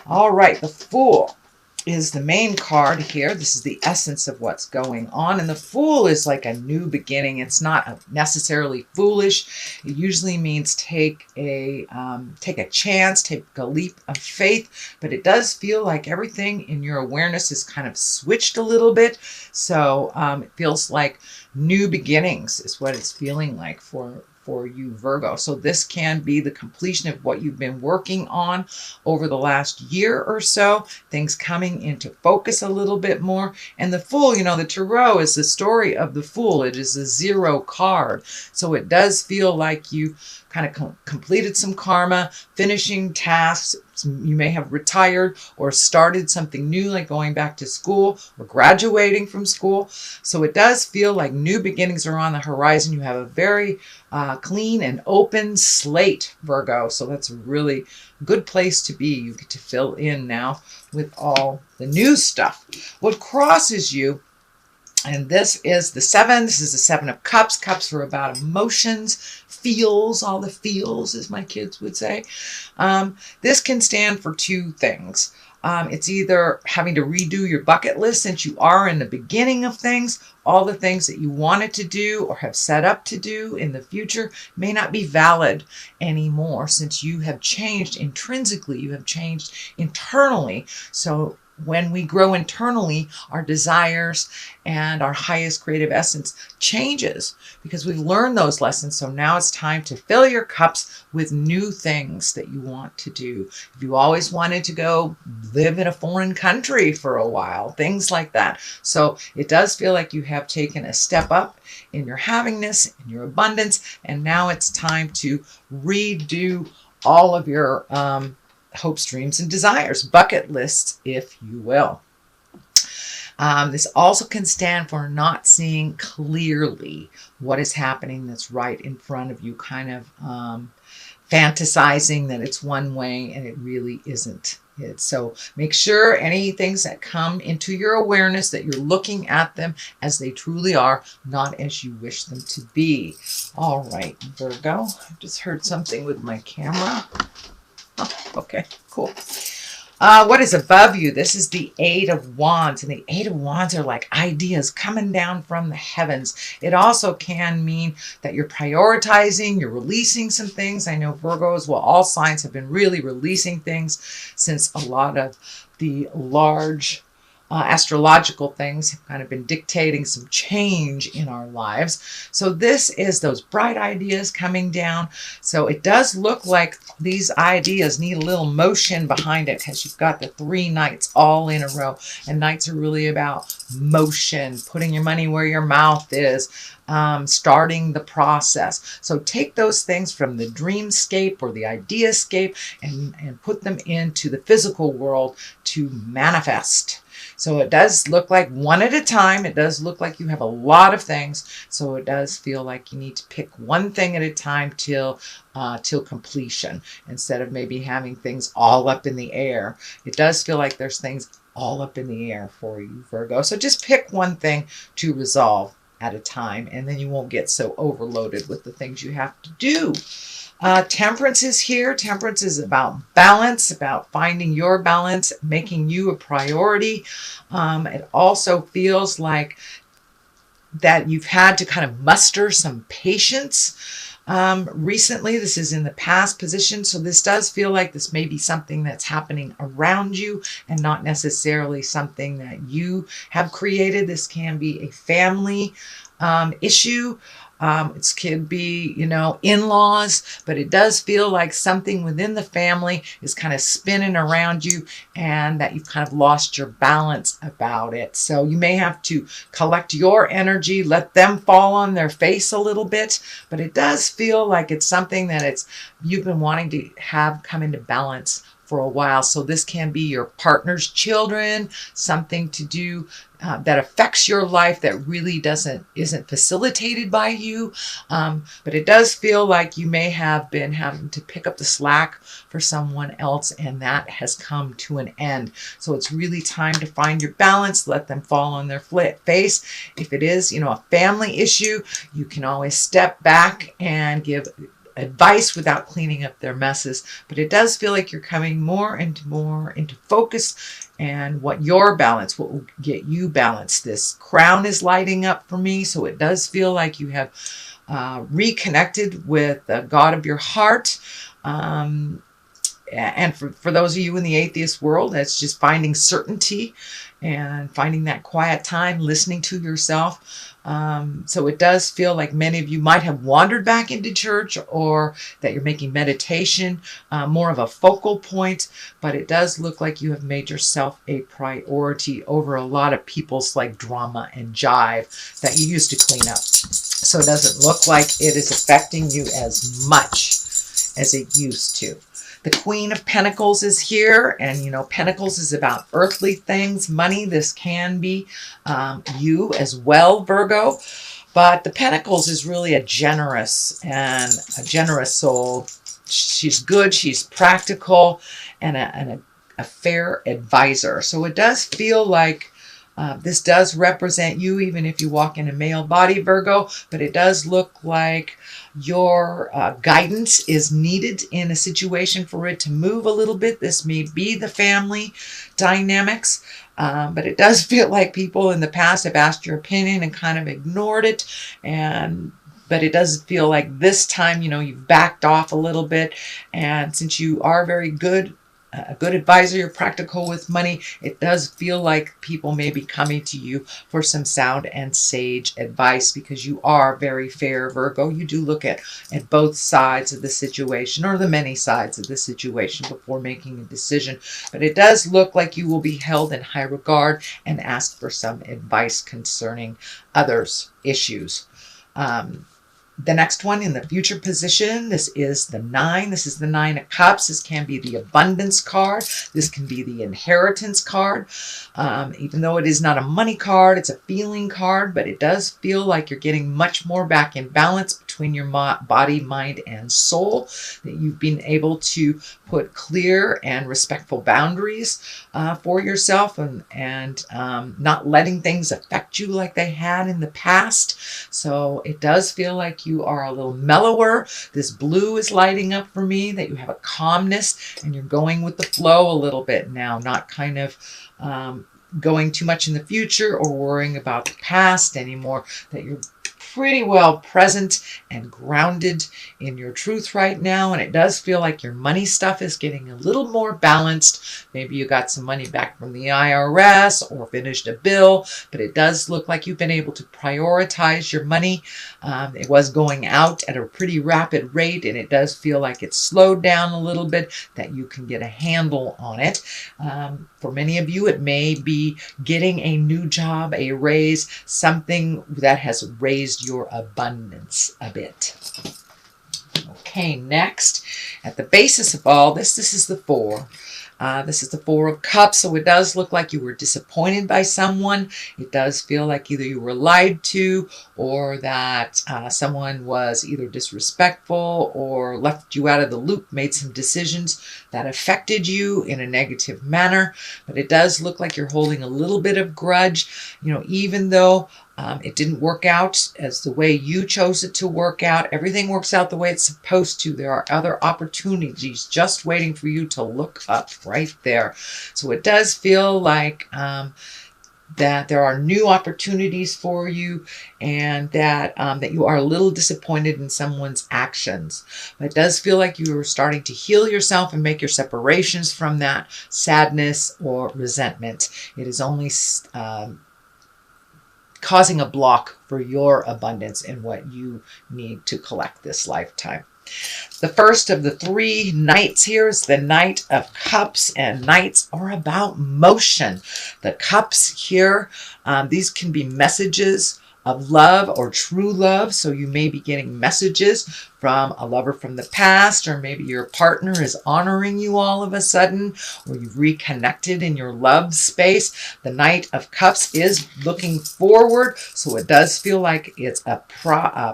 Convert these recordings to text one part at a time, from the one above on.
All right, the Fool is the main card here. This is the essence of what's going on. And the Fool is like a new beginning. It's not necessarily foolish. It usually means take a chance, take a leap of faith. But it does feel like everything in your awareness is kind of switched a little bit. So it feels like new beginnings is what it's feeling like for you, Virgo. So this can be the completion of what you've been working on over the last year or so, things coming into focus a little bit more. And the Fool, the Tarot is the story of the Fool. It is a 0 card. So it does feel like you kind of completed some karma, finishing tasks. You may have retired or started something new, like going back to school or graduating from school. So it does feel like new beginnings are on the horizon. You have a very clean and open slate, Virgo. So that's a really good place to be. You get to fill in now with all the new stuff. What crosses you, and this is the 7. This is the 7 of Cups. Cups are about emotions, feels, all the feels, as my kids would say. This can stand for 2 things. It's either having to redo your bucket list since you are in the beginning of things. All the things that you wanted to do or have set up to do in the future may not be valid anymore since you have changed intrinsically. You have changed internally. So when we grow internally, our desires and our highest creative essence changes because we've learned those lessons. So now it's time to fill your cups with new things that you want to do. If you always wanted to go live in a foreign country for a while, things like that. So it does feel like you have taken a step up in your havingness, in your abundance, and now it's time to redo all of your hopes, dreams, and desires, bucket lists, if you will. This also can stand for not seeing clearly what is happening that's right in front of you, kind of fantasizing that it's one way and it really isn't. So make sure any things that come into your awareness that you're looking at them as they truly are, not as you wish them to be. All right, Virgo, I just heard something with my camera. Oh, okay, cool. What is above you? This is the 8 of Wands, and the 8 of Wands are like ideas coming down from the heavens. It also can mean that you're prioritizing, you're releasing some things. I know Virgos, well, all signs have been really releasing things since a lot of the large astrological things have kind of been dictating some change in our lives. So this is those bright ideas coming down. So it does look like these ideas need a little motion behind it because you've got the 3 knights all in a row. And knights are really about motion, putting your money where your mouth is, starting the process. So take those things from the dreamscape or the ideascape and put them into the physical world to manifest. So it does look like one at a time. It does look like you have a lot of things. So it does feel like you need to pick one thing at a time till completion, instead of maybe having things all up in the air. It does feel like there's things all up in the air for you, Virgo. So just pick one thing to resolve at a time, and then you won't get so overloaded with the things you have to do. Temperance is here. Temperance is about balance, about finding your balance, making you a priority. It also feels like that you've had to kind of muster some patience recently. This is in the past position. So this does feel like this may be something that's happening around you and not necessarily something that you have created. This can be a family issue. It could be, in-laws, but it does feel like something within the family is kind of spinning around you and that you've kind of lost your balance about it. So you may have to collect your energy, let them fall on their face a little bit, but it does feel like it's something that you've been wanting to have come into balance for a while. So this can be your partner's children, something to do that affects your life that really isn't facilitated by you. But it does feel like you may have been having to pick up the slack for someone else, and that has come to an end. So it's really time to find your balance, let them fall on their face. If it is, a family issue, you can always step back and give advice without cleaning up their messes. But it does feel like you're coming more into focus, and what will get you balanced. This crown is lighting up for me, so it does feel like you have reconnected with the God of your heart. And for those of you in the atheist world, that's just finding certainty and finding that quiet time, listening to yourself. So it does feel like many of you might have wandered back into church, or that you're making meditation more of a focal point, but it does look like you have made yourself a priority over a lot of people's like drama and jive that you used to clean up. So it doesn't look like it is affecting you as much as it used to. The Queen of Pentacles is here, and you know, Pentacles is about earthly things, money. This can be you as well, Virgo. But the Pentacles is really a generous soul. She's good, she's practical, and a fair advisor. So it does feel like this does represent you, even if you walk in a male body, Virgo, but it does look like your guidance is needed in a situation for it to move a little bit. This may be the family dynamics, but it does feel like people in the past have asked your opinion and kind of ignored it. But it does feel like this time, you know, you've backed off a little bit. And since you are very good, a good advisor, you're practical with money, it does feel like people may be coming to you for some sound and sage advice, because you are very fair, Virgo. You do look at both sides of the situation, or the many sides of the situation, before making a decision. But it does look like you will be held in high regard and asked for some advice concerning others' issues. The next one in the future position, this is the 9. This is the 9 of Cups. This can be the abundance card. This can be the inheritance card. Even though it is not a money card, it's a feeling card, but it does feel like you're getting much more back in balance between your body, mind, and soul, that you've been able to put clear and respectful boundaries for yourself, and not letting things affect you like they had in the past. So it does feel like you are a little mellower. This blue is lighting up for me, that you have a calmness and you're going with the flow a little bit now, not kind of going too much in the future or worrying about the past anymore, that you're pretty well present and grounded in your truth right now. And it does feel like your money stuff is getting a little more balanced. Maybe you got some money back from the IRS or finished a bill, but it does look like you've been able to prioritize your money. It was going out at a pretty rapid rate, and it does feel like it's slowed down a little bit, that you can get a handle on it. For many of you, it may be getting a new job, a raise, something that has raised your abundance a bit. Okay, next, at the basis of all this, this is the 4. This is the 4 of Cups, so it does look like you were disappointed by someone. It does feel like either you were lied to, or that someone was either disrespectful or left you out of the loop, made some decisions that affected you in a negative manner. But it does look like you're holding a little bit of grudge, you know, even though it didn't work out as the way you chose it to work out. Everything works out the way it's supposed to. There are other opportunities just waiting for you to look up right there. So it does feel like that there are new opportunities for you, and that you are a little disappointed in someone's actions. But it does feel like you are starting to heal yourself and make your separations from that sadness or resentment. It is only causing a block for your abundance and what you need to collect this lifetime. The first of the 3 knights here is the Knight of Cups, and knights are about motion. The cups here, these can be messages of love or true love. So you may be getting messages from a lover from the past, or maybe your partner is honoring you all of a sudden, or you've reconnected in your love space. The Knight of Cups is looking forward, so it does feel like it's a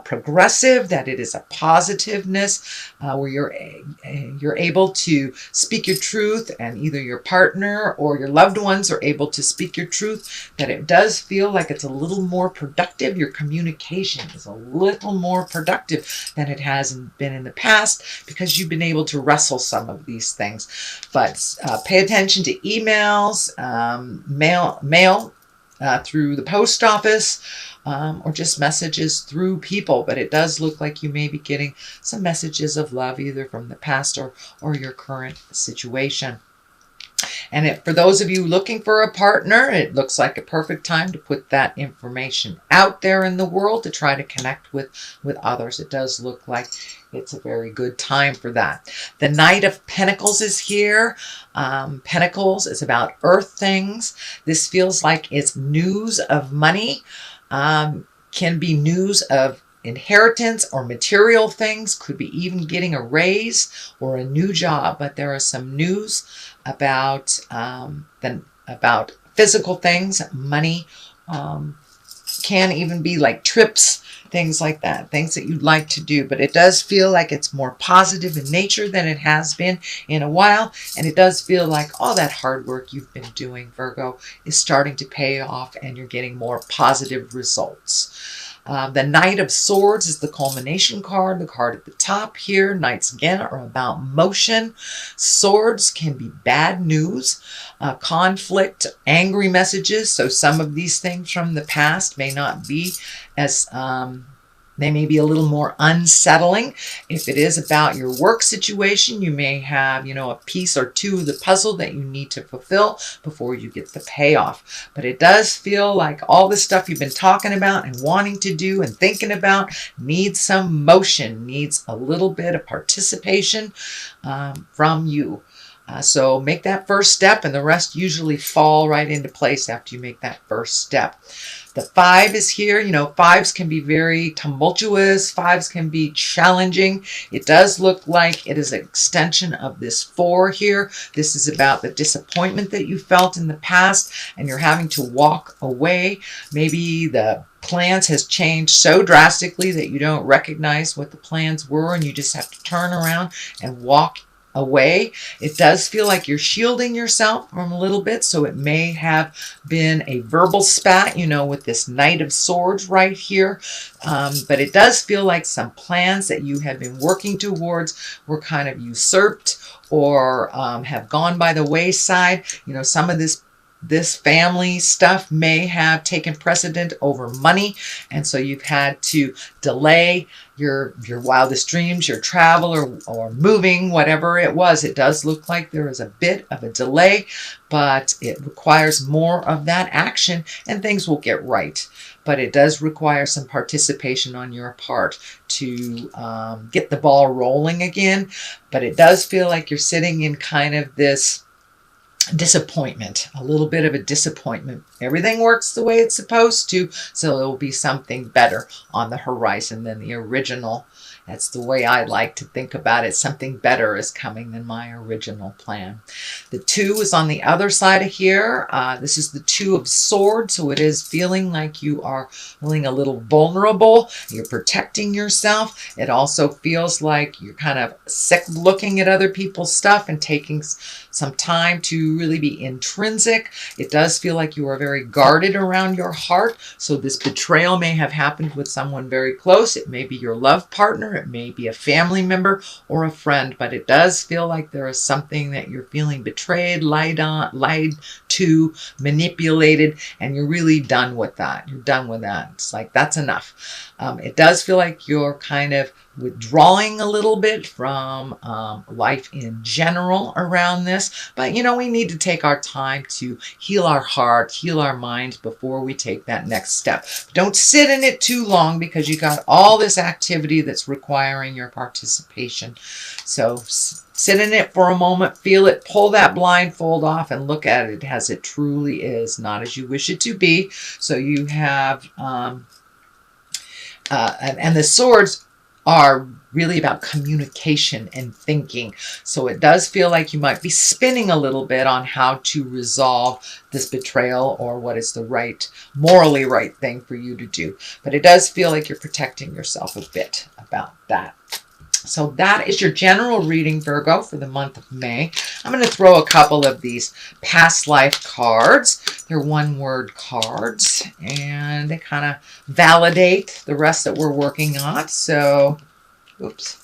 progressive, that it is a positiveness where you're able to speak your truth, and either your partner or your loved ones are able to speak your truth. That it does feel like it's a little more productive. Your communication is a little more productive than it has hasn't been in the past because you've been able to wrestle some of these things. But pay attention to emails, mail through the post office, or just messages through people. But it does look like you may be getting some messages of love either from the past or your current situation. And for those of you looking for a partner, it looks like a perfect time to put that information out there in the world to try to connect with others. It does look like it's a very good time for that. The Knight of Pentacles is here. Pentacles is about earth things. This feels like it's news of money. Can be news of inheritance or material things, could be even getting a raise or a new job. But there is some news about about physical things, money, can even be like trips, things like that, things that you'd like to do. But it does feel like it's more positive in nature than it has been in a while. And it does feel like all that hard work you've been doing, Virgo, is starting to pay off and you're getting more positive results. The Knight of Swords is the culmination card, the card at the top here. Knights, again, are about motion. Swords can be bad news, conflict, angry messages. So some of these things from the past may not be as... they may be a little more unsettling. If it is about your work situation, you may have, a piece or two of the puzzle that you need to fulfill before you get the payoff. But it does feel like all the stuff you've been talking about and wanting to do and thinking about needs some motion, needs a little bit of participation from you. So make that first step, and the rest usually fall right into place after you make that first step. The 5 is here. Fives can be very tumultuous. Fives can be challenging. It does look like it is an extension of this 4 here. This is about the disappointment that you felt in the past and you're having to walk away. Maybe the plans has changed so drastically that you don't recognize what the plans were and you just have to turn around and walk away. It does feel like you're shielding yourself from a little bit, so it may have been a verbal spat, with this Knight of Swords right here. But it does feel like some plans that you had been working towards were kind of usurped or have gone by the wayside. Some of this family stuff may have taken precedent over money, and so you've had to delay your wildest dreams, your travel or moving, whatever it was. It does look like there is a bit of a delay, but it requires more of that action and things will get right. But it does require some participation on your part to get the ball rolling again. But it does feel like you're sitting in kind of this disappointment, a little bit of a disappointment. Everything works the way it's supposed to, so there will be something better on the horizon than the original. That's the way I like to think about it. Something better is coming than my original plan. The 2 is on the other side of here. This is the 2 of Swords, so it is feeling like you are feeling a little vulnerable. You're protecting yourself. It also feels like you're kind of sick of looking at other people's stuff and taking some time to really be intrinsic. It does feel like you are very guarded around your heart. So this betrayal may have happened with someone very close. It may be your love partner. It may be a family member or a friend, but it does feel like there is something that you're feeling betrayed, lied to, manipulated, and you're really done with that. You're done with that. It's like, that's enough. It does feel like you're kind of withdrawing a little bit from life in general around this. But, we need to take our time to heal our heart, heal our mind before we take that next step. Don't sit in it too long because you got all this activity that's requiring your participation. So sit in it for a moment, feel it, pull that blindfold off and look at it as it truly is, not as you wish it to be. So you have, and the swords are really about communication and thinking. So it does feel like you might be spinning a little bit on how to resolve this betrayal or what is the morally right thing for you to do. But it does feel like you're protecting yourself a bit about that. So that is your general reading, Virgo, for the month of May. I'm going to throw a couple of these past life cards. They're one-word cards, and they kind of validate the rest that we're working on. So Oops.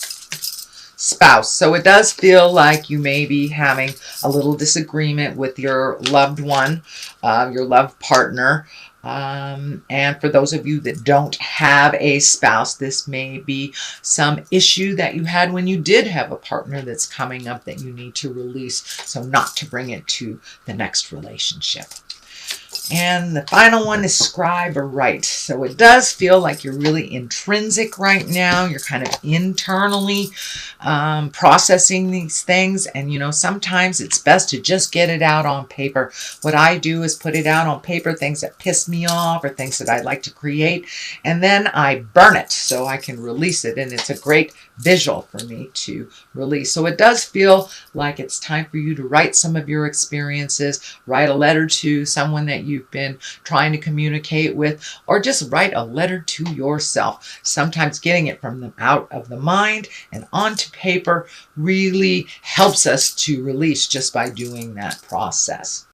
Spouse. So it does feel like you may be having a little disagreement with your loved one, your loved partner. And for those of you that don't have a spouse, this may be some issue that you had when you did have a partner that's coming up that you need to release, so not to bring it to the next relationship. And the final one is scribe or write. So it does feel like you're really intrinsic right now. You're kind of internally processing these things. And, you know, sometimes it's best to just get it out on paper. What I do is put it out on paper, things that piss me off or things that I'd like to create. And then I burn it so I can release it. And it's a great visual for me to release. So it does feel like it's time for you to write some of your experiences, write a letter to someone that you've been trying to communicate with, or just write a letter to yourself. Sometimes getting it from them out of the mind and onto paper really helps us to release just by doing that process.